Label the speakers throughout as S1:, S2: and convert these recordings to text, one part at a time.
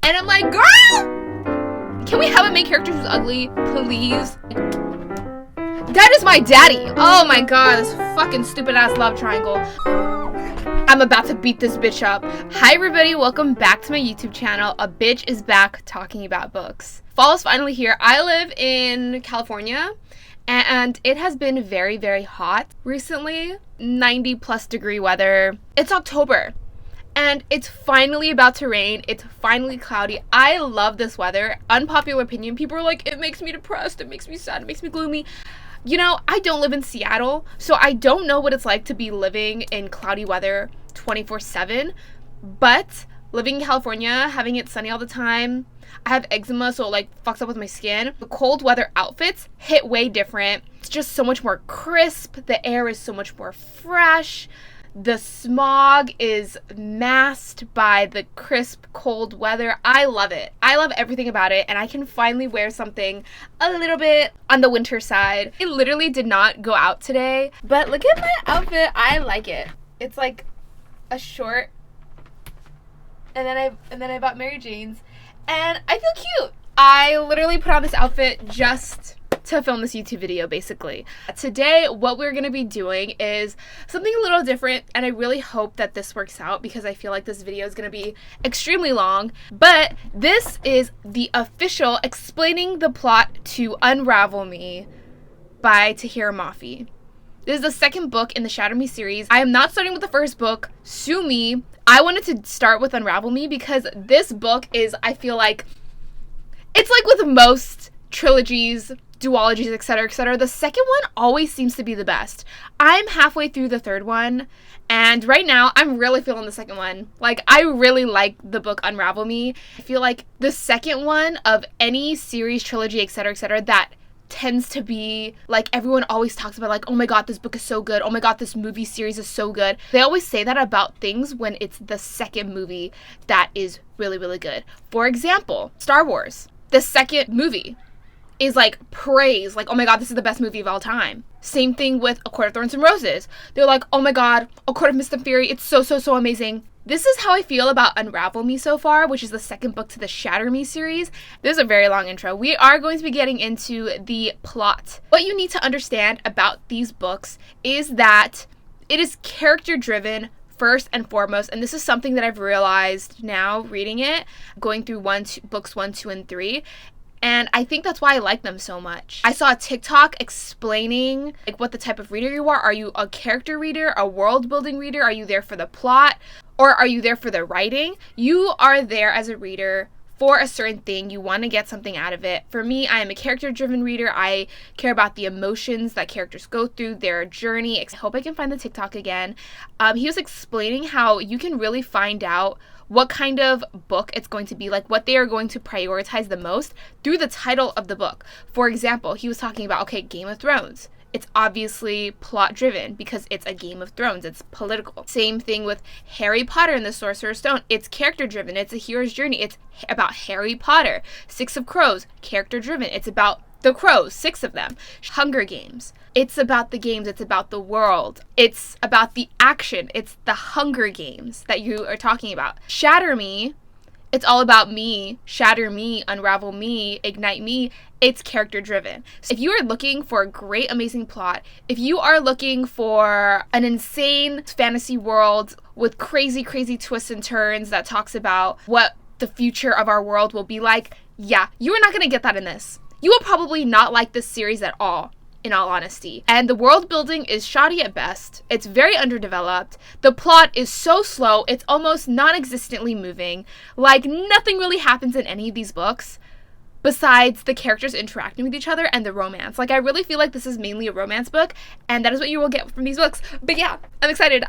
S1: And I'm like, girl, can we have a main character who's ugly, please? That is my daddy. Oh my god, this fucking stupid ass love triangle. I'm about to beat this bitch up. Hi everybody, welcome back to my YouTube channel. A bitch is back talking about books. Fall is finally here. I live in California and it has been very, very hot recently. 90+ degree weather. It's October and it's finally about to rain. It's finally cloudy. I love this weather. Unpopular opinion, people are like, it makes me depressed, it makes me sad, it makes me gloomy. You know, I don't live in Seattle, so I don't know what it's like to be living in cloudy weather 24/7, but living in California, having it sunny all the time, I have eczema, so it like fucks up with my skin. The cold weather outfits hit way different. It's just so much more crisp. The air is so much more fresh. The smog is masked by the crisp, cold weather. I love it. I love everything about it, and I can finally wear something a little bit on the winter side. I literally did not go out today, but look at my outfit. I like it. It's like a short, and then I bought Mary Jane's, and I feel cute. I literally put on this outfit just to film this YouTube video, basically. Today, what we're gonna be doing is something a little different, and I really hope that this works out because I feel like this video is gonna be extremely long, but this is the official explaining the plot to Unravel Me by Tahira Mafi. This is the second book in the Shatter Me series. I am not starting with the first book, Sue Me. I wanted to start with Unravel Me because this book is, I feel like, it's like with most trilogies, duologies, etc., the second one always seems to be the best. I'm halfway through the third one, and right now I'm really feeling the second one. Like, I really like the book Unravel Me. I feel like the second one of any series, trilogy, etc., that tends to be like everyone always talks about, like, oh my god, this book is so good, oh my god, this movie series is so good. They always say that about things when it's the second movie that is really, really good. For example, Star Wars, the second movie is like praised, like, oh my god, this is the best movie of all time. Same thing with A Court of Thorns and Roses. They're like, oh my god, A Court of Mist and Fury, it's so amazing. This is how I feel about Unravel Me so far, which is the second book to the Shatter Me series. This is a very long intro. We are going to be getting into the plot. What you need to understand about these books is that it is character driven first and foremost, and this is something that I've realized now reading it, going through books 1, 2, and 3. And I think that's why I like them so much. I saw a TikTok explaining like what the type of reader you are. Are you a character reader, a world building reader? Are you there for the plot? Or are you there for the writing? You are there as a reader for a certain thing. You want to get something out of it. For me, I am a character driven reader. I care about the emotions that characters go through, their journey. I hope I can find the TikTok again. He was explaining how you can really find out what kind of book it's going to be, like what they are going to prioritize the most through the title of the book. For example, he was talking about, okay, Game of Thrones. It's obviously plot driven because it's a Game of Thrones. It's political. Same thing with Harry Potter and the Sorcerer's Stone. It's character driven. It's a hero's journey. It's about Harry Potter. Six of Crows, character driven. It's about the crows, 6 of them. Hunger Games. It's about the games. It's about the world. It's about the action. It's the Hunger Games that you are talking about. Shatter Me. It's all about me. Shatter me, unravel me, ignite me. It's character driven. So if you are looking for a great, amazing plot, if you are looking for an insane fantasy world with crazy, crazy twists and turns that talks about what the future of our world will be like, yeah, you are not going to get that in this. You will probably not like this series at all, in all honesty. And the world building is shoddy at best. It's very underdeveloped. The plot is so slow, it's almost non-existently moving. Like, nothing really happens in any of these books besides the characters interacting with each other and the romance. Like, I really feel like this is mainly a romance book, and that is what you will get from these books. But yeah, I'm excited.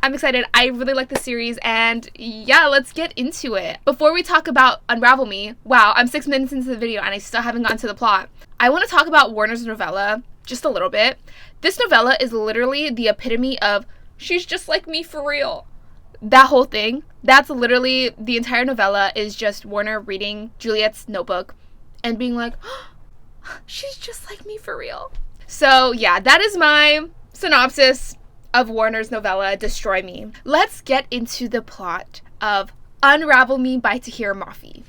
S1: I really like the series, and yeah, let's get into it. Before we talk about Unravel Me, wow, I'm 6 minutes into the video and I still haven't gotten to the plot. I want to talk about Warner's novella just a little bit. This novella is literally the epitome of she's just like me for real. That whole thing, that's literally the entire novella, is just Warner reading Juliet's notebook and being like, oh, she's just like me for real. So yeah, that is my synopsis of Warner's novella, Destroy Me. Let's get into the plot of Unravel Me by Tahira Mafi.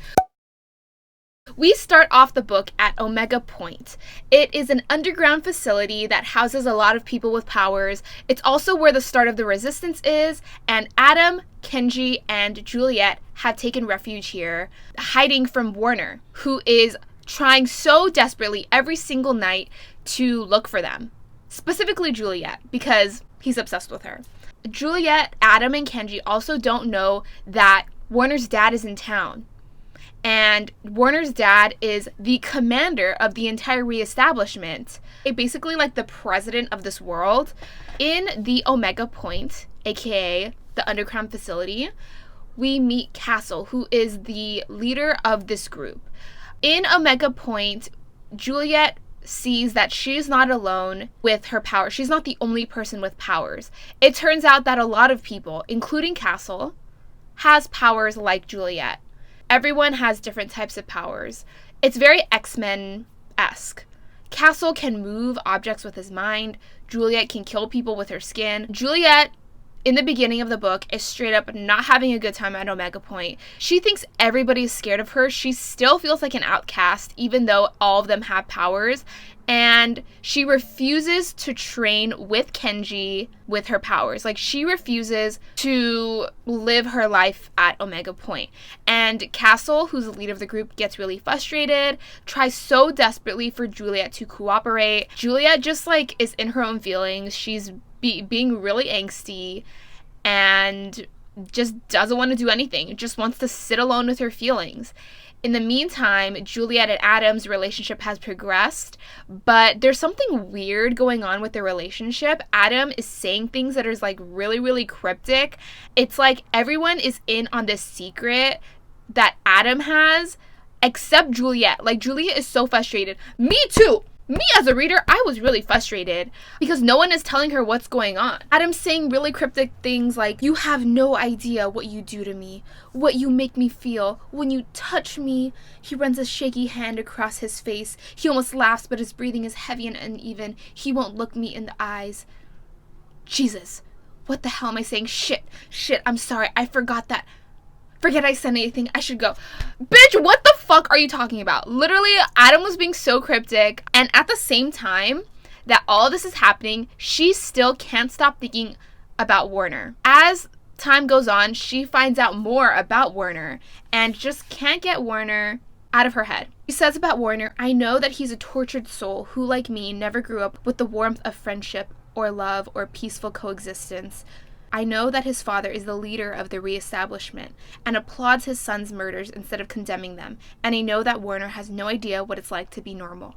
S1: We start off the book at Omega Point. It is an underground facility that houses a lot of people with powers. It's also where the start of the resistance is, and Adam, Kenji, and Juliet have taken refuge here, hiding from Warner, who is trying so desperately every single night to look for them. Specifically Juliet, because he's obsessed with her. Juliet, Adam, and Kenji also don't know that Warner's dad is in town. And Warner's dad is the commander of the entire reestablishment. Basically like the president of this world. In the Omega Point, aka the underground facility, we meet Castle, who is the leader of this group. In Omega Point, Juliet sees that she's not alone with her power. She's not the only person with powers. It turns out that a lot of people, including Castle, has powers like Juliet. Everyone has different types of powers. It's very X-Men-esque. Castle can move objects with his mind. Juliet can kill people with her skin. Juliet, in the beginning of the book, is straight up not having a good time at Omega Point. She thinks everybody's scared of her. She still feels like an outcast, even though all of them have powers. And she refuses to train with Kenji with her powers. Like, she refuses to live her life at Omega Point. And Castle, who's the leader of the group, gets really frustrated, tries so desperately for Juliet to cooperate. Juliet just, like, is in her own feelings. She's being really angsty and just doesn't want to do anything. Just wants to sit alone with her feelings. In the meantime, Juliet and Adam's relationship has progressed, but there's something weird going on with their relationship. Adam is saying things that are like really, really cryptic. It's like everyone is in on this secret that Adam has, except Juliet. Like, Juliet is so frustrated. Me too! Me as a reader, I was really frustrated because no one is telling her what's going on. Adam's saying really cryptic things like, "You have no idea what you do to me, what you make me feel. When you touch me," he runs a shaky hand across his face. He almost laughs, but his breathing is heavy and uneven. He won't look me in the eyes. Jesus, what the hell am I saying? Shit, I'm sorry, I forgot that. Forget I said anything. I should go. Bitch, what the fuck are you talking about? Literally, Adam was being so cryptic. And at the same time that all this is happening, she still can't stop thinking about Warner. As time goes on, she finds out more about Warner and just can't get Warner out of her head. She says about Warner, "I know that he's a tortured soul who, like me, never grew up with the warmth of friendship or love or peaceful coexistence. I know that his father is the leader of the reestablishment and applauds his son's murders instead of condemning them. And I know that Warner has no idea what it's like to be normal.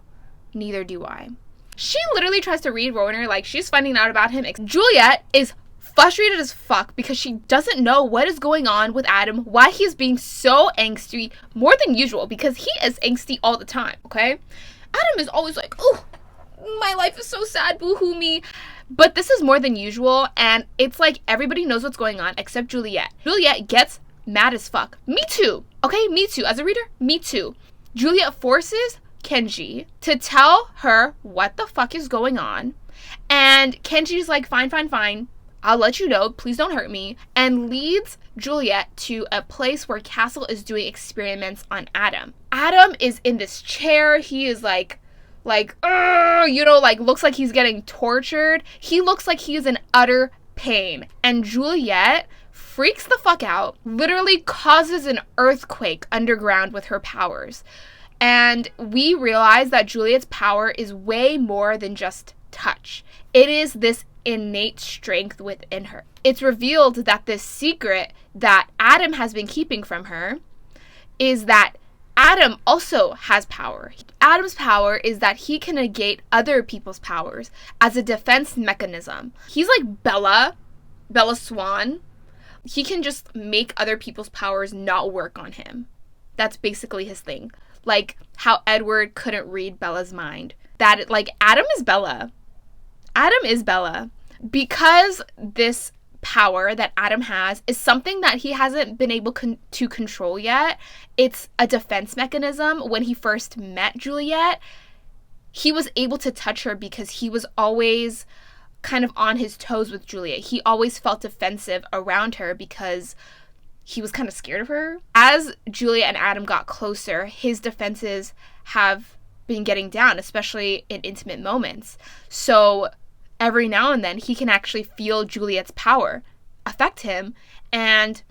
S1: Neither do I." She literally tries to read Warner like she's finding out about him. Juliet is frustrated as fuck because she doesn't know what is going on with Adam, why he's being so angsty, more than usual, because he is angsty all the time, okay? Adam is always like, "Oh, my life is so sad, boo-hoo me." But this is more than usual, and it's like everybody knows what's going on except Juliet. Juliet gets mad as fuck. Me too. Okay, me too. As a reader, me too. Juliet forces Kenji to tell her what the fuck is going on, and Kenji's like, fine, I'll let you know, please don't hurt me, and leads Juliet to a place where Castle is doing experiments on Adam. Adam is in this chair. He is like, looks like he's getting tortured. He looks like he is in utter pain. And Juliet freaks the fuck out, literally causes an earthquake underground with her powers. And we realize that Juliet's power is way more than just touch. It is this innate strength within her. It's revealed that this secret that Adam has been keeping from her is that Adam also has power. Adam's power is that he can negate other people's powers as a defense mechanism. He's like Bella Swan. He can just make other people's powers not work on him. That's basically his thing. Like how Edward couldn't read Bella's mind. Adam is Bella. Adam is Bella. Because this power that Adam has is something that he hasn't been able to control yet. It's a defense mechanism. When he first met Juliet, he was able to touch her because he was always kind of on his toes with Juliet. He always felt defensive around her because he was kind of scared of her. As Juliet and Adam got closer, his defenses have been getting down, especially in intimate moments. So every now and then he can actually feel Juliet's power affect him, and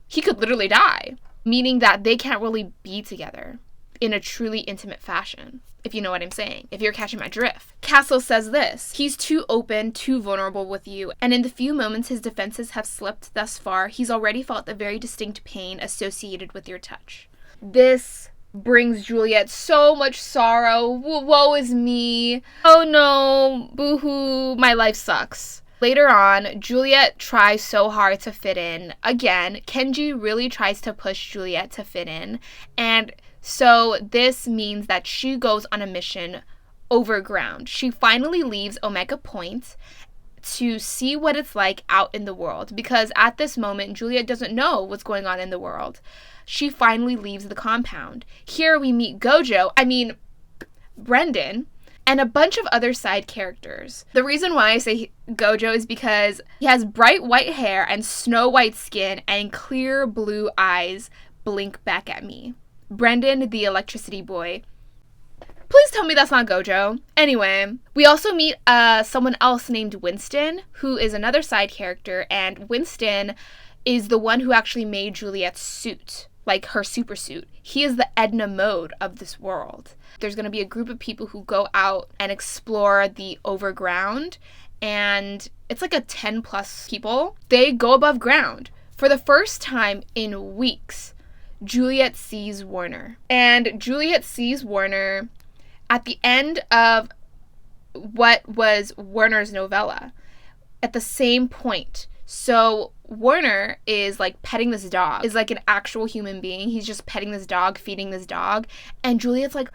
S1: he could literally die, meaning that they can't really be together in a truly intimate fashion, if you know what I'm saying, if you're catching my drift. Castle says this: he's too open, too vulnerable with you, and in the few moments his defenses have slipped thus far, he's already felt the very distinct pain associated with your touch. This brings Juliet so much sorrow. Woe is me. Oh no, boo-hoo, my life sucks. Later on, Juliet tries so hard to fit in. Again, Kenji really tries to push Juliet to fit in, and so this means that she goes on a mission over ground. She finally leaves Omega Point to see what it's like out in the world, because at this moment, Juliet doesn't know what's going on in the world. She finally leaves the compound. Here we meet Brendan, and a bunch of other side characters. The reason why I say Gojo is because he has bright white hair and snow white skin and clear blue eyes blink back at me. Brendan, the electricity boy. Please tell me that's not Gojo. Anyway, we also meet someone else named Winston, who is another side character, and Winston is the one who actually made Juliet's suit, like her super suit. He is the Edna Mode of this world. There's going to be a group of people who go out and explore the overground, and it's like a 10 plus people. They go above ground. For the first time in weeks, Juliet sees Warner. And Juliet sees Warner at the end of what was Warner's novella, at the same point. So Warner is like petting this dog, is like an actual human being. He's just petting this dog, feeding this dog. And Juliet's like,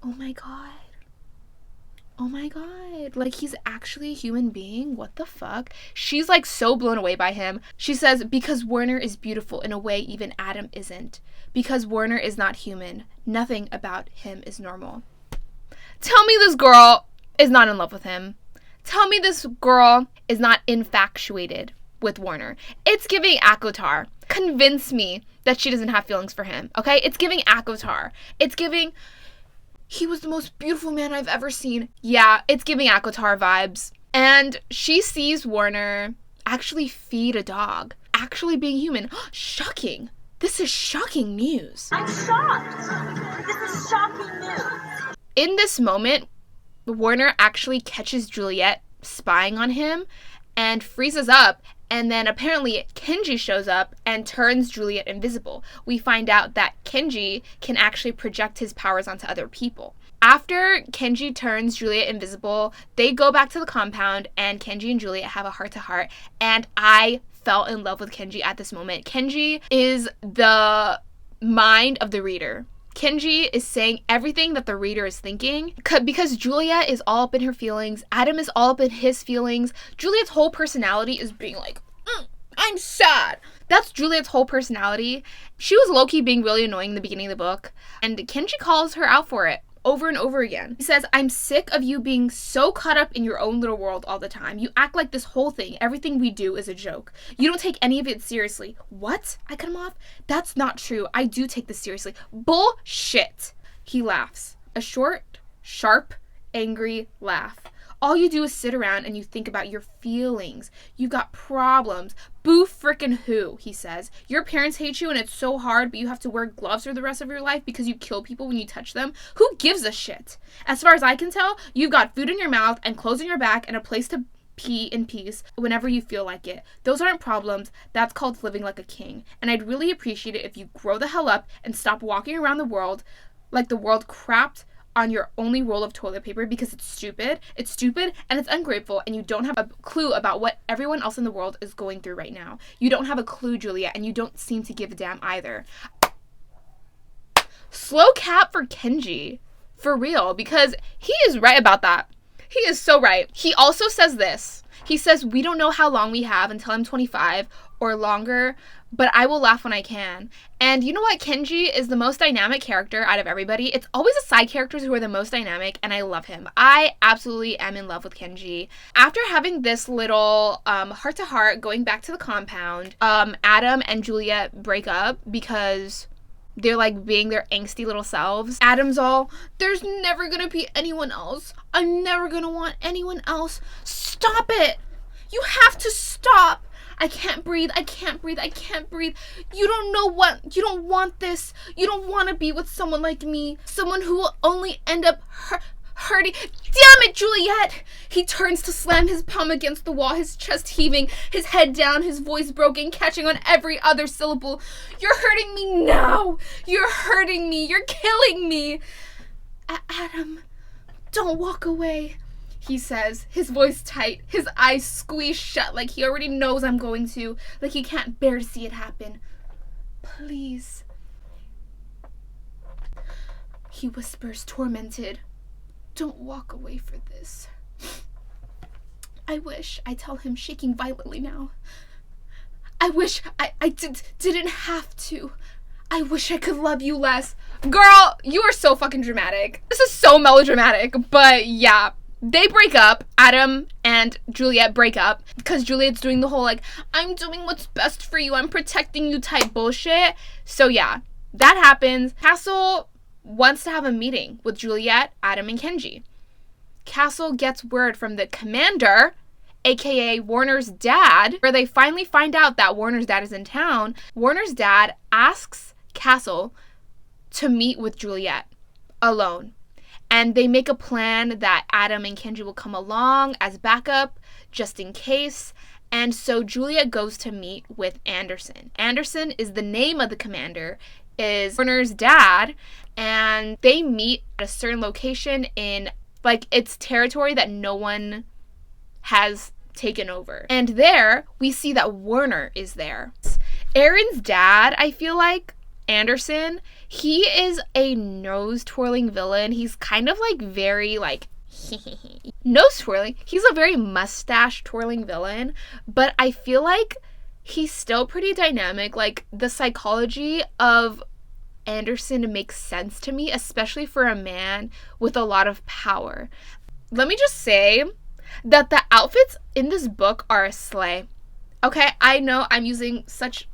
S1: oh my God. Oh my God. Like, he's actually a human being? What the fuck? She's like so blown away by him. She says, because Warner is beautiful in a way even Adam isn't. Because Warner is not human. Nothing about him is normal. Tell me this girl is not in love with him. Tell me this girl is not infatuated with Warner. It's giving Akotar. Convince me that she doesn't have feelings for him, okay? It's giving Akotar. It's giving, he was the most beautiful man I've ever seen. Yeah, it's giving Akotar vibes. And she sees Warner actually feed a dog, actually being human. Shocking. This is shocking news.
S2: I'm shocked. This is shocking news.
S1: In this moment, Warner actually catches Juliet spying on him and freezes up, and then apparently Kenji shows up and turns Juliet invisible. We find out that Kenji can actually project his powers onto other people. After Kenji turns Juliet invisible, they go back to the compound, and Kenji and Juliet have a heart-to-heart, and I fell in love with Kenji at this moment. Kenji is the mind of the reader. Kenji is saying everything that the reader is thinking, because Juliet is all up in her feelings. Adam is all up in his feelings. Juliet's whole personality is being like, I'm sad. That's Juliet's whole personality. She was low-key being really annoying in the beginning of the book, and Kenji calls her out for it over and over again. He says, I'm sick of you being so caught up in your own little world all the time. You act like this whole thing, everything we do, is a joke. You don't take any of it seriously. What? I cut him off. That's not true. I do take this seriously. Bullshit. He laughs. A short, sharp, angry laugh. All you do is sit around and you think about your feelings. You got problems. Boo frickin' who, he says. Your parents hate you and it's so hard, but you have to wear gloves for the rest of your life because you kill people when you touch them. Who gives a shit? As far as I can tell, you've got food in your mouth and clothes in your back and a place to pee in peace whenever you feel like it. Those aren't problems. That's called living like a king. And I'd really appreciate it if you grow the hell up and stop walking around the world like the world crapped on your only roll of toilet paper, because it's stupid, and it's ungrateful, and you don't have a clue about what everyone else in the world is going through right now. You don't have a clue, Juliet, and you don't seem to give a damn either. Slow cap for Kenji. For real, because he is right about that. He is so right. He also says this. He says, we don't know how long we have until I'm 25 or longer, but I will laugh when I can. And you know what? Kenji is the most dynamic character out of everybody. It's always the side characters who are the most dynamic, and I love him. I absolutely am in love with Kenji. After having this little heart-to-heart going back to the compound, Adam and Juliet break up because they're like being their angsty little selves. Adam's all, there's never gonna be anyone else. I'm never gonna want anyone else. Stop it! You have to stop! I can't breathe, I can't breathe, I can't breathe. You don't know what, you don't want this. You don't want to be with someone like me. Someone who will only end up hurting. Damn it, Juliet! He turns to slam his palm against the wall, his chest heaving, his head down, his voice broken, catching on every other syllable. You're hurting me now! You're hurting me! You're killing me! Adam, don't walk away, he says, his voice tight, his eyes squeezed shut like he already knows I'm going to, like he can't bear to see it happen. Please. He whispers, tormented. Don't walk away for this. I wish, I tell him, shaking violently now. I wish I didn't have to. I wish I could love you less. Girl, you are so fucking dramatic. This is so melodramatic, but yeah. They break up. Adam and Juliet break up because Juliet's doing the whole like, I'm doing what's best for you, I'm protecting you type bullshit. So yeah, that happens. Castle wants to have a meeting with Juliet, Adam, and Kenji. Castle gets word from the commander, aka Warner's dad, where they finally find out that Warner's dad is in town. Warner's dad asks Castle to meet with Juliet alone. And they make a plan that Adam and Kenji will come along as backup, just in case. And so Juliet goes to meet with Anderson. Anderson is the name of the commander, is Warner's dad. And they meet at a certain location in, like, its territory that no one has taken over. And there, we see that Warner is there. Aaron's dad, I feel like, Anderson, he is a nose-twirling villain. He's kind of like very like nose-twirling. He's a very mustache-twirling villain, but I feel like he's still pretty dynamic. Like, the psychology of Anderson makes sense to me, especially for a man with a lot of power. Let me just say that the outfits in this book are a slay. Okay, I know I'm using such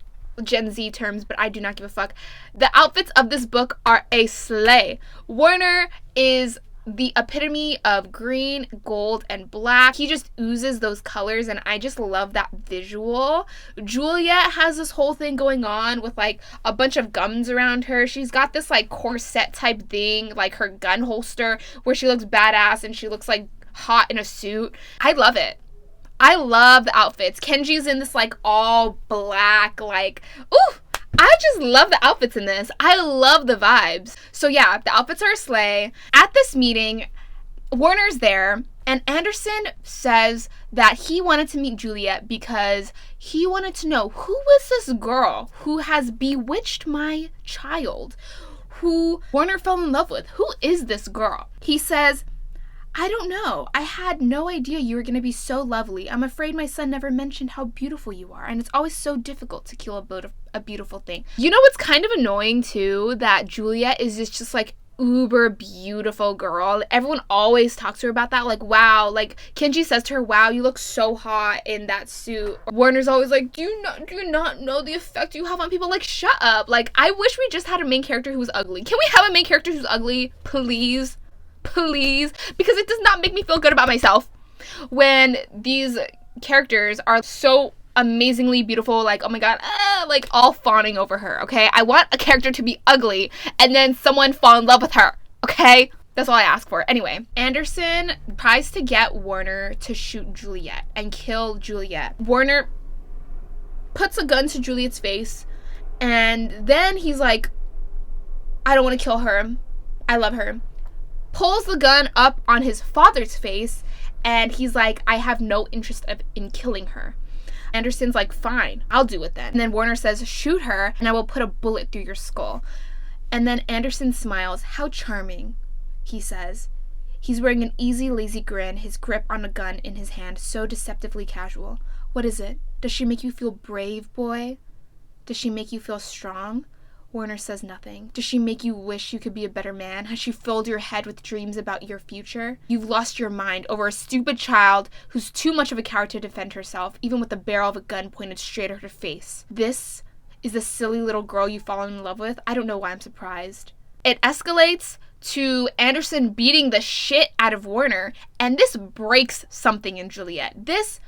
S1: Gen Z terms, but I do not give a fuck. The outfits of this book are a slay. Warner is the epitome of green, gold, and black. He just oozes those colors, and I just love that visual. Juliet has this whole thing going on with like a bunch of guns around her. She's got this like corset type thing, like her gun holster, where she looks badass and she looks like hot in a suit. I love it. I love the outfits. Kenji's in this like all black, like, ooh, I just love the outfits in this. I love the vibes. So yeah, the outfits are a slay. At this meeting, Warner's there, and Anderson says that he wanted to meet Juliet because he wanted to know, who is this girl who has bewitched my child, who Warner fell in love with? Who is this girl? He says, I don't know. I had no idea you were going to be so lovely. I'm afraid my son never mentioned how beautiful you are, and it's always so difficult to kill a beautiful thing. You know what's kind of annoying too? That Juliet is just like uber beautiful girl. Everyone always talks to her about that. Like, wow. Like, Kenji says to her, wow, you look so hot in that suit. Warner's always like, do you not know the effect you have on people? Like, shut up. Like, I wish we just had a main character who was ugly. Can we have a main character who's ugly, please? Please, because it does not make me feel good about myself when these characters are so amazingly beautiful, like, oh my god, like all fawning over her. Okay, I want a character to be ugly and then someone fall in love with her. Okay, that's all I ask for. Anyway, Anderson tries to get Warner to shoot Juliet and kill Juliet. Warner puts a gun to Juliet's face, and then he's like, I don't want to kill her, I love her. Pulls the gun up on his father's face, and he's like, I have no interest in killing her. Anderson's like, fine, I'll do it then. And then Warner says, shoot her, and I will put a bullet through your skull. And then Anderson smiles. How charming, he says. He's wearing an easy, lazy grin, his grip on a gun in his hand, so deceptively casual. What is it? Does she make you feel brave, boy? Does she make you feel strong? Werner says nothing. Does she make you wish you could be a better man? Has she filled your head with dreams about your future? You've lost your mind over a stupid child who's too much of a coward to defend herself, even with the barrel of a gun pointed straight at her face. This is the silly little girl you've fallen in love with? I don't know why I'm surprised. It escalates to Anderson beating the shit out of Werner, and this breaks something in Juliet. This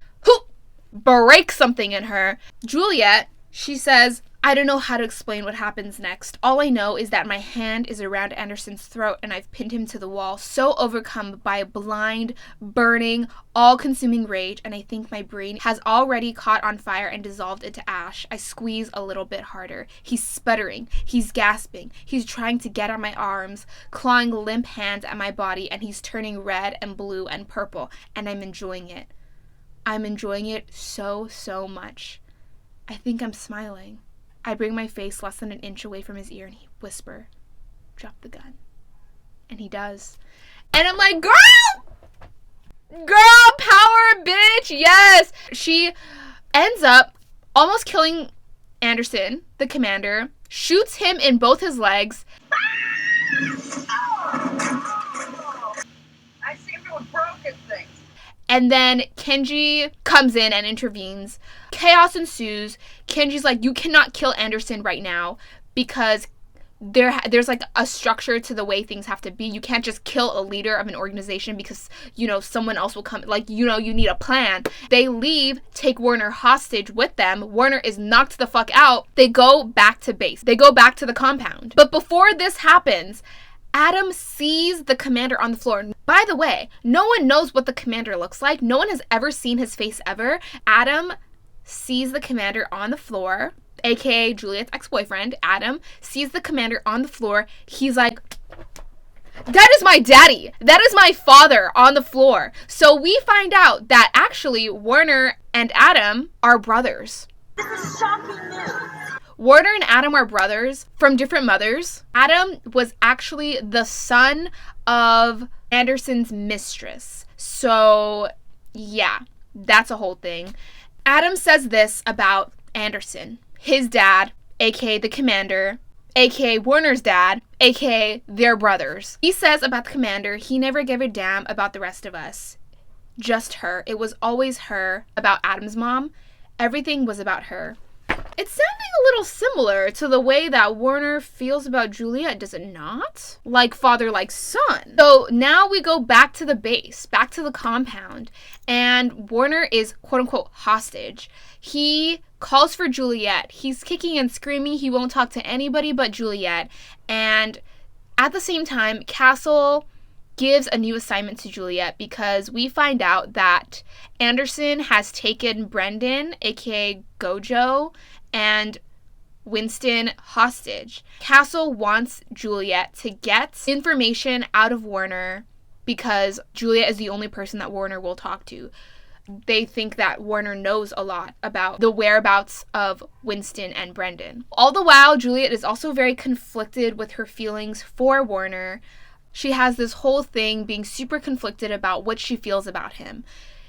S1: breaks something in her. Juliet, she says, I don't know how to explain what happens next. All I know is that my hand is around Anderson's throat and I've pinned him to the wall, so overcome by a blind, burning, all-consuming rage, and I think my brain has already caught on fire and dissolved into ash. I squeeze a little bit harder. He's sputtering. He's gasping. He's trying to get at my arms, clawing limp hands at my body, and he's turning red and blue and purple, and I'm enjoying it. I'm enjoying it so, so much. I think I'm smiling. I bring my face less than an inch away from his ear and he whisper, drop the gun. And he does. And I'm like, girl power, bitch, yes. She ends up almost killing Anderson, the commander, shoots him in both his legs.
S2: I seem to have broken things.
S1: And then Kenji comes in and intervenes. Chaos ensues. Kenji's like, you cannot kill Anderson right now because there's like a structure to the way things have to be. You can't just kill a leader of an organization because, someone else will come. Like, you need a plan. They leave, take Werner hostage with them. Werner is knocked the fuck out. They go back to base. They go back to the compound. But before this happens, Adam sees the commander on the floor. By the way, no one knows what the commander looks like. No one has ever seen his face ever. Adam sees the commander on the floor, aka Juliet's ex-boyfriend. Adam sees the commander on the floor. He's like, that is my daddy. That is my father on the floor. So we find out that actually Werner and Adam are brothers.
S2: This is shocking news.
S1: Werner and Adam are brothers from different mothers. Adam was actually the son of Anderson's mistress. So, yeah, that's a whole thing. Adam says this about Anderson. His dad, aka the commander, aka Werner's dad, aka their brothers. He says about the commander, he never gave a damn about the rest of us. Just her. It was always her. About Adam's mom, everything was about her. It's sounding a little similar to the way that Werner feels about Juliet, does it not? Like father, like son. So now we go back to the base, back to the compound, and Werner is quote-unquote hostage. He calls for Juliet. He's kicking and screaming. He won't talk to anybody but Juliet. And at the same time, Castle gives a new assignment to Juliet because we find out that Anderson has taken Brendan, aka Gojo, and Winston hostage. Castle wants Juliet to get information out of Werner because Juliet is the only person that Werner will talk to. They think that Werner knows a lot about the whereabouts of Winston and Brendan. All the while, Juliet is also very conflicted with her feelings for Werner. She has this whole thing being super conflicted about what she feels about him.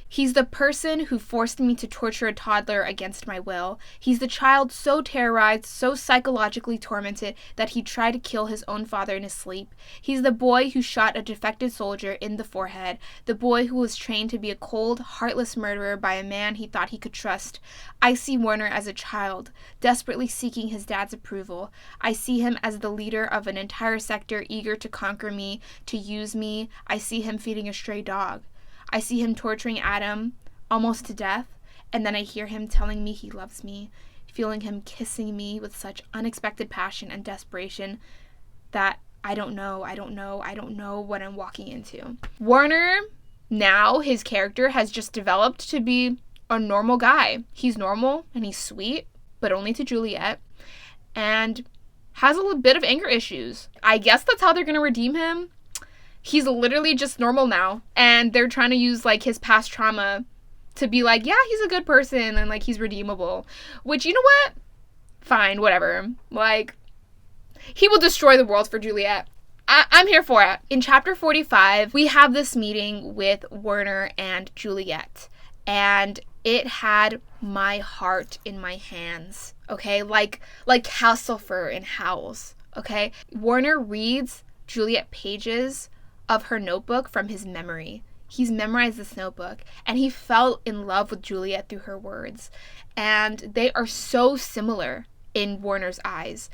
S1: He's the person who forced me to torture a toddler against my will. He's the child so terrorized, so psychologically tormented that he tried to kill his own father in his sleep. He's the boy who shot a defected soldier in the forehead. The boy who was trained to be a cold, heartless murderer by a man he thought he could trust. I see Werner as a child, desperately seeking his dad's approval. I see him as the leader of an entire sector eager to conquer me, to use me. I see him feeding a stray dog. I see him torturing Adam almost to death, and then I hear him telling me he loves me, feeling him kissing me with such unexpected passion and desperation that I don't know what I'm walking into. Werner, now his character has just developed to be a normal guy. He's normal and he's sweet, but only to Juliet, and has a little bit of anger issues. I guess that's how they're going to redeem him. He's literally just normal now, and they're trying to use like his past trauma to be like, yeah, he's a good person and like he's redeemable, which, you know what? Fine, whatever. Like, he will destroy the world for Juliet. I'm here for it. In chapter 45, we have this meeting with Werner and Juliet, and it had my heart in my hands. okay? Like Castlefur in Howls, okay? Warner reads Juliet pages of her notebook from his memory. He's memorized this notebook, and he fell in love with Juliet through her words. And they are so similar in Warner's eyes.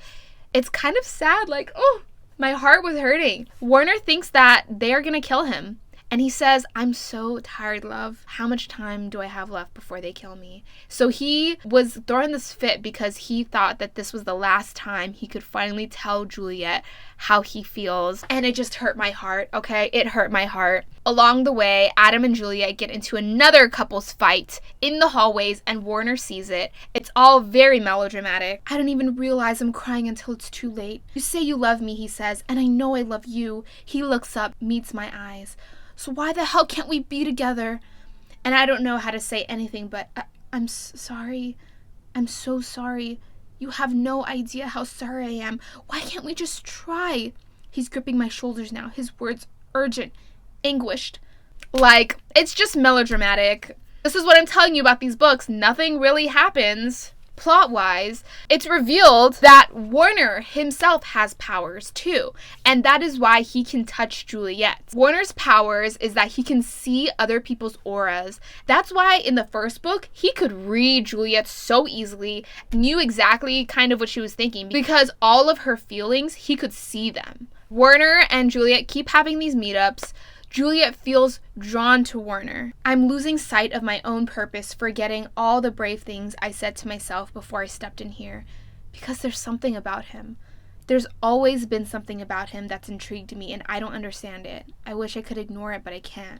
S1: It's kind of sad, like, oh, my heart was hurting. Warner thinks that they are going to kill him. And he says, I'm so tired, love. How much time do I have left before they kill me? So he was throwing this fit because he thought that this was the last time he could finally tell Juliet how he feels. And it just hurt my heart, okay? It hurt my heart. Along the way, Adam and Juliet get into another couple's fight in the hallways, and Warner sees it. It's all very melodramatic. I don't even realize I'm crying until it's too late. You say you love me, he says, and I know I love you. He looks up, meets my eyes. So why the hell can't we be together? And I don't know how to say anything, but I'm sorry. I'm so sorry. You have no idea how sorry I am. Why can't we just try? He's gripping my shoulders now, his words urgent, anguished. Like, it's just melodramatic. This is what I'm telling you about these books. Nothing really happens. Plot-wise, it's revealed that Warner himself has powers too, and that is why he can touch Juliet. Warner's powers is that he can see other people's auras. That's why in the first book, he could read Juliet so easily, knew exactly kind of what she was thinking, because all of her feelings, he could see them. Warner and Juliet keep having these meetups. Juliet feels drawn to Warner. I'm losing sight of my own purpose, forgetting all the brave things I said to myself before I stepped in here. Because there's something about him. There's always been something about him that's intrigued me, and I don't understand it. I wish I could ignore it, but I can't.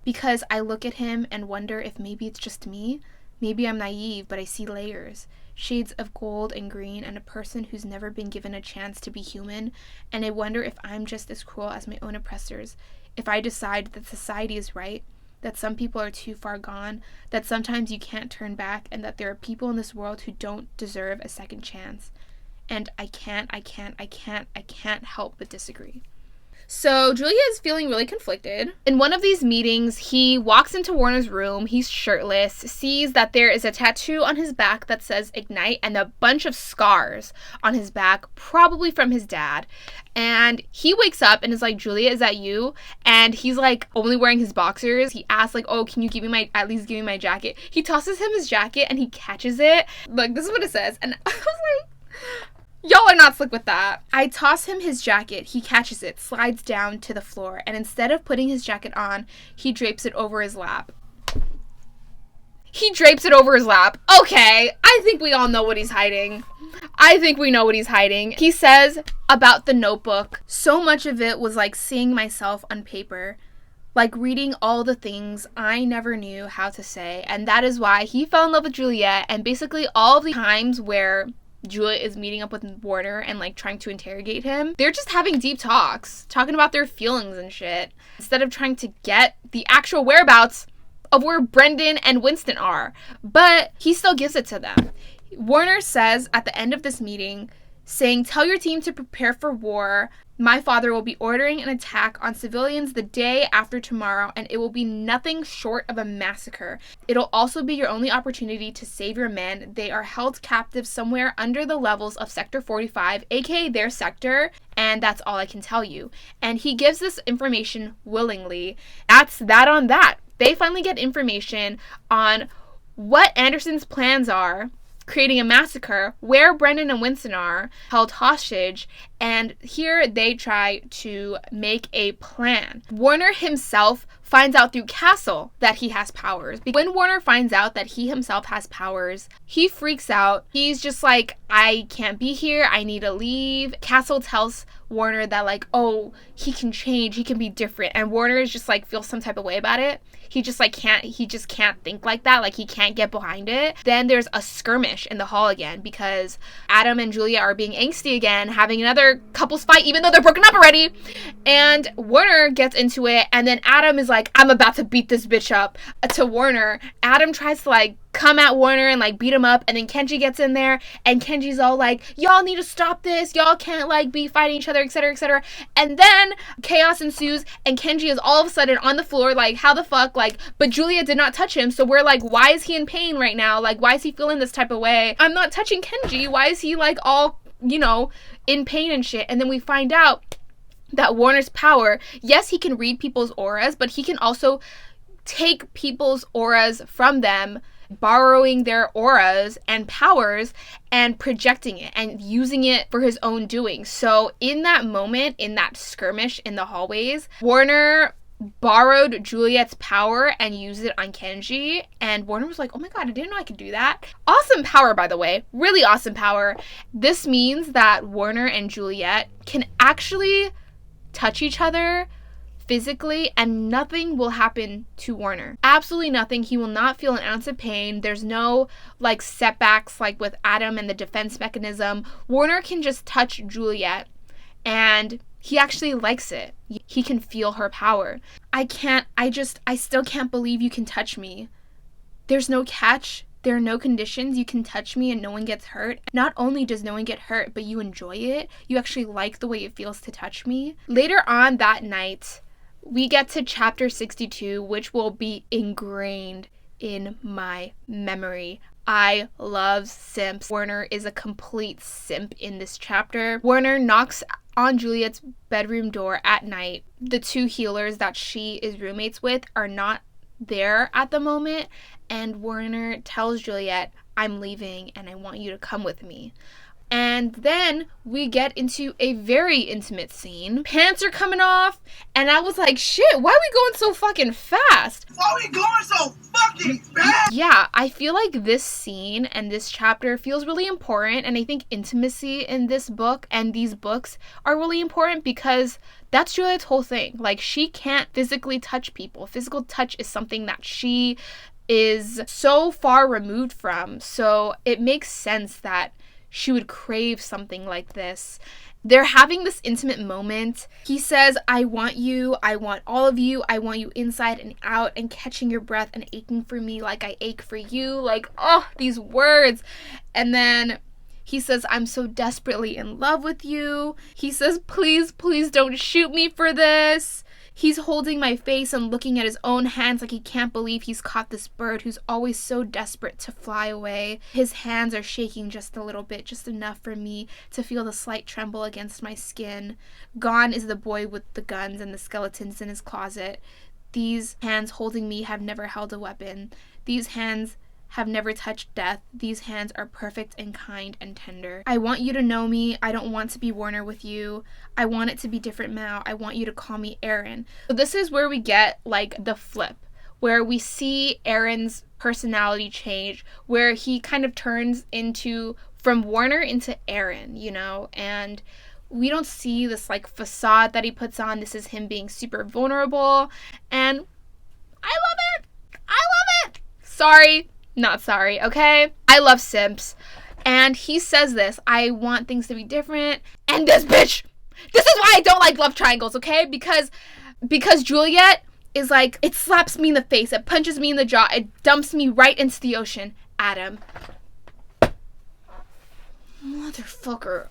S1: Because I look at him and wonder if maybe it's just me. Maybe I'm naive, but I see layers. Shades of gold and green, and a person who's never been given a chance to be human. And I wonder if I'm just as cruel as my own oppressors. If I decide that society is right, that some people are too far gone, that sometimes you can't turn back, and that there are people in this world who don't deserve a second chance. And I can't help but disagree. So Julia is feeling really conflicted. In one of these meetings, he walks into Warner's room. He's shirtless, sees that there is a tattoo on his back that says Ignite and a bunch of scars on his back, probably from his dad. And he wakes up and is like, Julia, is that you? And he's like only wearing his boxers. He asks like, oh, can you at least give me my jacket? He tosses him his jacket and he catches it. Like, this is what it says. And I was like, y'all are not slick with that. I toss him his jacket. He catches it, slides down to the floor, and instead of putting his jacket on, he drapes it over his lap. Okay, I think we all know what he's hiding. He says about the notebook, so much of it was like seeing myself on paper, like reading all the things I never knew how to say, and that is why he fell in love with Juliet, and basically all the times where Juliet is meeting up with Warner and like trying to interrogate him, they're just having deep talks, talking about their feelings and shit, instead of trying to get the actual whereabouts of where Brendan and Winston are. But he still gives it to them. Warner says at the end of this meeting, saying, tell your team to prepare for war. My father will be ordering an attack on civilians the day after tomorrow, and it will be nothing short of a massacre. It'll also be your only opportunity to save your men. They are held captive somewhere under the levels of Sector 45, aka their sector, and that's all I can tell you. And he gives this information willingly. That's that on that. They finally get information on what Anderson's plans are, creating a massacre, where Brendan and Winston are held hostage, and here they try to make a plan. Warner himself finds out through Castle that he has powers. When Warner finds out that he himself has powers, he freaks out. He's just like, I can't be here, I need to leave. Castle tells Warner that like, oh, he can change, he can be different, and Warner is just like feels some type of way about it. He just can't think like that, like he can't get behind it. Then there's a skirmish in the hall again because Adam and Julia are being angsty again, having another couples fight even though they're broken up already. And Warner gets into it, and then Adam is like, I'm about to beat this bitch up to Warner. Adam tries to like come at Warner and like beat him up, and then Kenji gets in there and Kenji's all like, y'all need to stop this, y'all can't like be fighting each other, etc., etc. And then chaos ensues and Kenji is all of a sudden on the floor, like, how the fuck, like, but Julia did not touch him, so we're like, why is he in pain right now? Like, why is he feeling this type of way? I'm not touching Kenji, why is he like all, you know, in pain and shit? And then we find out that Warner's power, yes, he can read people's auras, but he can also take people's auras from them, borrowing their auras and powers and projecting it and using it for his own doing. So in that moment, in that skirmish in the hallways, Warner borrowed Juliet's power and used it on Kenji, and Warner was like, oh my god, I didn't know I could do that. Awesome power, by the way. Really awesome power. This means that Warner and Juliet can actually touch each other physically and nothing will happen to Warner. Absolutely nothing. He will not feel an ounce of pain. There's no like setbacks like with Adam and the defense mechanism. Warner can just touch Juliet and he actually likes it. He can feel her power. I still can't believe you can touch me. There's no catch. There are no conditions. You can touch me and no one gets hurt. Not only does no one get hurt, but you enjoy it. You actually like the way it feels to touch me. Later on that night, we get to chapter 62, which will be ingrained in my memory. I love simps. Warner is a complete simp in this chapter. Warner knocks on Juliet's bedroom door at night. The two healers that she is roommates with are not there at the moment, and Warner tells Juliet, I'm leaving and I want you to come with me. And then we get into a very intimate scene. Pants are coming off, and I was like, shit, why are we going so fucking fast?
S3: Why are we going so fucking fast?
S1: Yeah, I feel like this scene and this chapter feels really important, and I think intimacy in this book and these books are really important because that's Juliet's whole thing. Like, she can't physically touch people. Physical touch is something that she is so far removed from, so it makes sense that she would crave something like this. They're having this intimate moment. He says, I want you, I want all of you, I want you inside and out and catching your breath and aching for me like I ache for you. Like, oh, these words. And then he says, I'm so desperately in love with you. He says, please, please don't shoot me for this. He's holding my face and looking at his own hands like he can't believe he's caught this bird who's always so desperate to fly away. His hands are shaking just a little bit, just enough for me to feel the slight tremble against my skin. Gone is the boy with the guns and the skeletons in his closet. These hands holding me have never held a weapon. These hands have never touched death. These hands are perfect and kind and tender. I want you to know me. I don't want to be Warner with you. I want it to be different now. I want you to call me Aaron. So this is where we get like the flip, where we see Aaron's personality change, where he kind of turns into from Warner into Aaron, you know, and we don't see this like facade that he puts on. This is him being super vulnerable, and I love it. I love it. Sorry. Not sorry, okay? I love simps. And he says this, I want things to be different. And this bitch, this is why I don't like love triangles, okay? Because Juliet is like, it slaps me in the face, it punches me in the jaw, it dumps me right into the ocean. Adam. Motherfucker.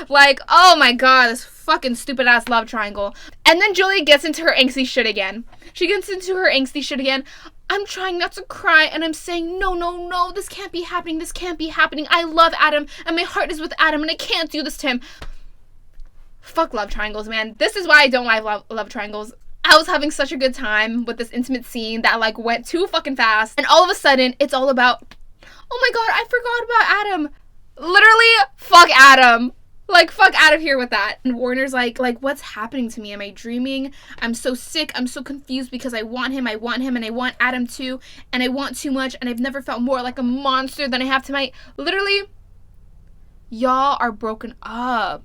S1: Like, oh my god, this fucking stupid ass love triangle. And then Juliet gets into her angsty shit again. I'm trying not to cry, and I'm saying, no, this can't be happening. I love Adam, and my heart is with Adam, and I can't do this to him. Fuck love triangles, man. This is why I don't like love triangles. I was having such a good time with this intimate scene that, like, went too fucking fast, and all of a sudden, it's all about, oh my god, I forgot about Adam. Literally, fuck Adam. Like, fuck out of here with that. And Warner's like, what's happening to me? Am I dreaming? I'm so sick. I'm so confused because I want him, and I want Adam too, and I want too much, and I've never felt more like a monster than I have tonight. Literally, y'all are broken up.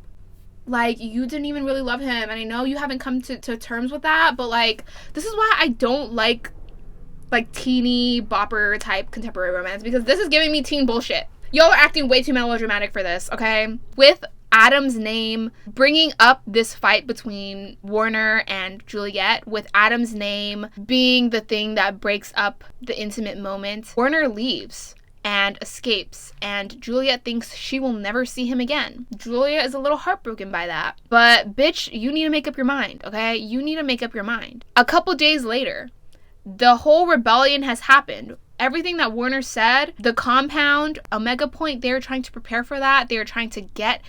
S1: Like, you didn't even really love him, and I know you haven't come to terms with that, but, like, this is why I don't like teeny bopper type contemporary romance, because this is giving me teen bullshit. Y'all are acting way too melodramatic for this, okay? With Adam's name, bringing up this fight between Warner and Juliet, with Adam's name being the thing that breaks up the intimate moment. Warner leaves and escapes, and Juliet thinks she will never see him again. Juliet is a little heartbroken by that. But bitch, you need to make up your mind, okay? You need to make up your mind. A couple days later, the whole rebellion has happened. Everything that Warner said, the compound, Omega Point, they're trying to prepare for that. They're trying to get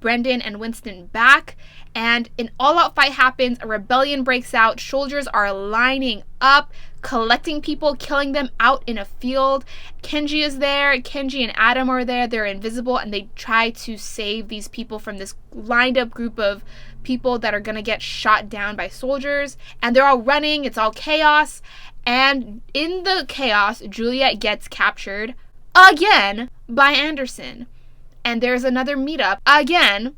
S1: Brendan and Winston back, and an all-out fight happens. A rebellion breaks out. Soldiers are lining up, collecting people, killing them out in a field. Kenji is there. Kenji and Adam are there. They're invisible, and they try to save these people from this lined up group of people that are gonna get shot down by soldiers. And they're all running. It's all chaos. And in the chaos, Juliet gets captured again by Anderson. And there's another meetup again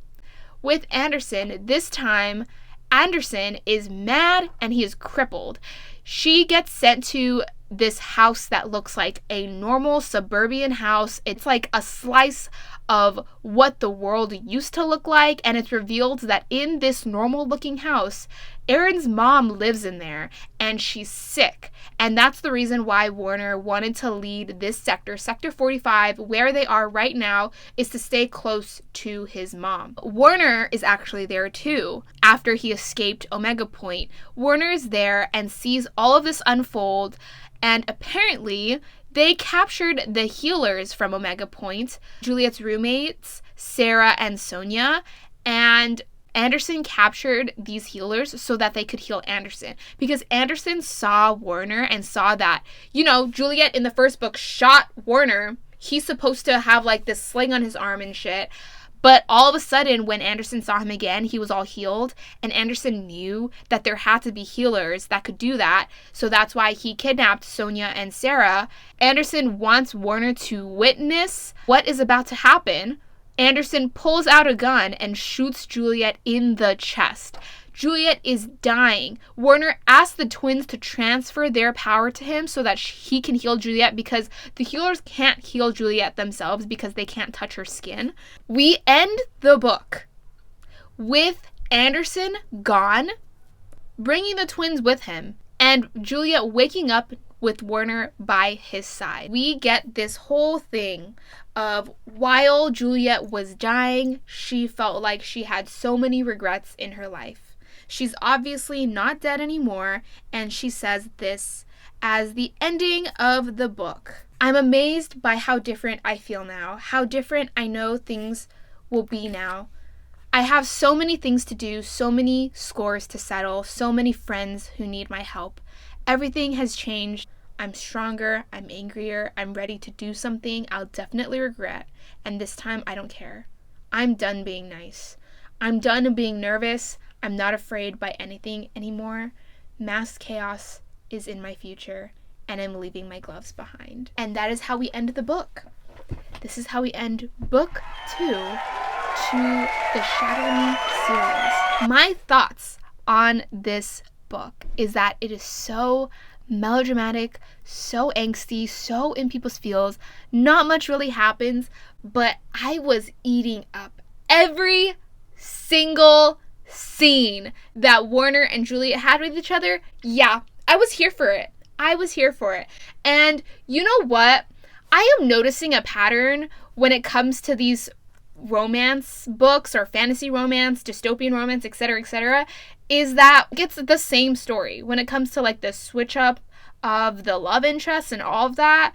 S1: with Anderson. This time, Anderson is mad and he is crippled. She gets sent to this house that looks like a normal suburban house. It's like a slice of what the world used to look like, and it's revealed that in this normal looking house, Aaron's mom lives in there, and she's sick. And that's the reason why Warner wanted to lead this sector, Sector 45, where they are right now, is to stay close to his mom. Warner is actually there too. After he escaped Omega Point, Warner is there and sees all of this unfold, and apparently they captured the healers from Omega Point, Juliet's roommates, Sarah and Sonia, and Anderson captured these healers so that they could heal Anderson, because Anderson saw Warner and saw that, you know, Juliet in the first book shot Warner. He's supposed to have like this sling on his arm and shit. But all of a sudden, when Anderson saw him again, he was all healed. And Anderson knew that there had to be healers that could do that. So that's why he kidnapped Sonia and Sarah. Anderson wants Warner to witness what is about to happen. Anderson pulls out a gun and shoots Juliet in the chest. Juliet is dying. Warner asks the twins to transfer their power to him so that he can heal Juliet, because the healers can't heal Juliet themselves because they can't touch her skin. We end the book with Anderson gone, bringing the twins with him, and Juliet waking up with Warner by his side. We get this whole thing of, while Juliet was dying, she felt like she had so many regrets in her life. She's obviously not dead anymore, and she says this as the ending of the book. I'm amazed by how different I feel now, how different I know things will be now. I have so many things to do, so many scores to settle, so many friends who need my help. Everything has changed. I'm stronger, I'm angrier, I'm ready to do something I'll definitely regret, and this time I don't care. I'm done being nice. I'm done being nervous. I'm not afraid by anything anymore. Mass chaos is in my future, and I'm leaving my gloves behind. And that is how we end the book. This is how we end book 2 to the Shatter Me series. My thoughts on this book is that it is so melodramatic, so angsty, so in people's feels. Not much really happens, but I was eating up every single scene that Warner and Juliet had with each other. Yeah, I was here for it. And you know what? I am noticing a pattern when it comes to these romance books or fantasy romance, dystopian romance, etc., is that it's the same story when it comes to like the switch up of the love interests and all of that.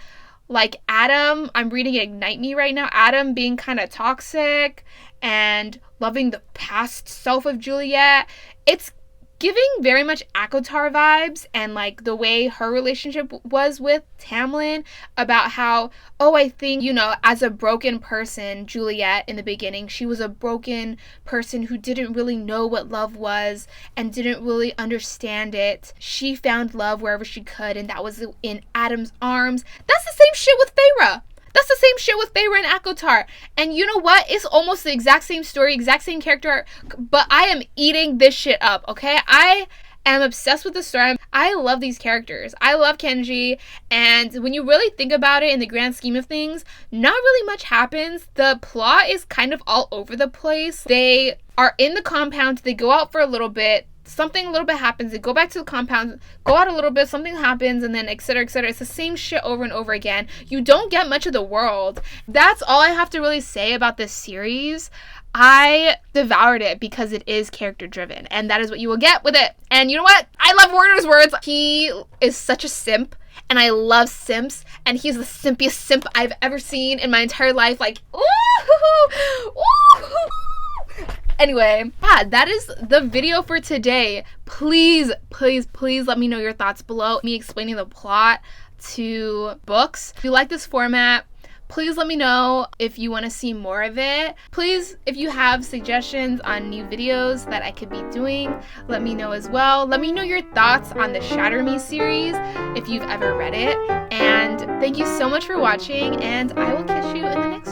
S1: Like Adam, I'm reading Ignite Me right now, Adam being kind of toxic and loving the past self of Juliet. It's giving very much ACOTAR vibes, and like the way her relationship was with Tamlin, about how, oh, I think, you know, as a broken person, Juliet in the beginning, she was a broken person who didn't really know what love was and didn't really understand it. She found love wherever she could, and that was in Adam's arms. That's the same shit with Feyre. That's the same shit with Feyre and ACOTAR. And you know what? It's almost the exact same story, exact same character, but I am eating this shit up, okay? I And I'm obsessed with the story. I love these characters. I love Kenji, and when you really think about it in the grand scheme of things, not really much happens. The plot is kind of all over the place. They are in the compound, they go out for a little bit, something a little bit happens, they go back to the compound, go out a little bit, something happens, and then etc, etc. It's the same shit over and over again. You don't get much of the world. That's all I have to really say about this series. I devoured it because it is character driven, and that is what you will get with it. And you know what? I love Warner's words. He is such a simp, and I love simps, and he's the simpiest simp I've ever seen in my entire life. Like, ooh, ooh. Anyway, yeah, that is the video for today. Please, please, please let me know your thoughts below. Me explaining the plot to books. If you like this format, please let me know if you want to see more of it. Please, if you have suggestions on new videos that I could be doing, let me know as well. Let me know your thoughts on the Shatter Me series if you've ever read it. And thank you so much for watching, and I will catch you in the next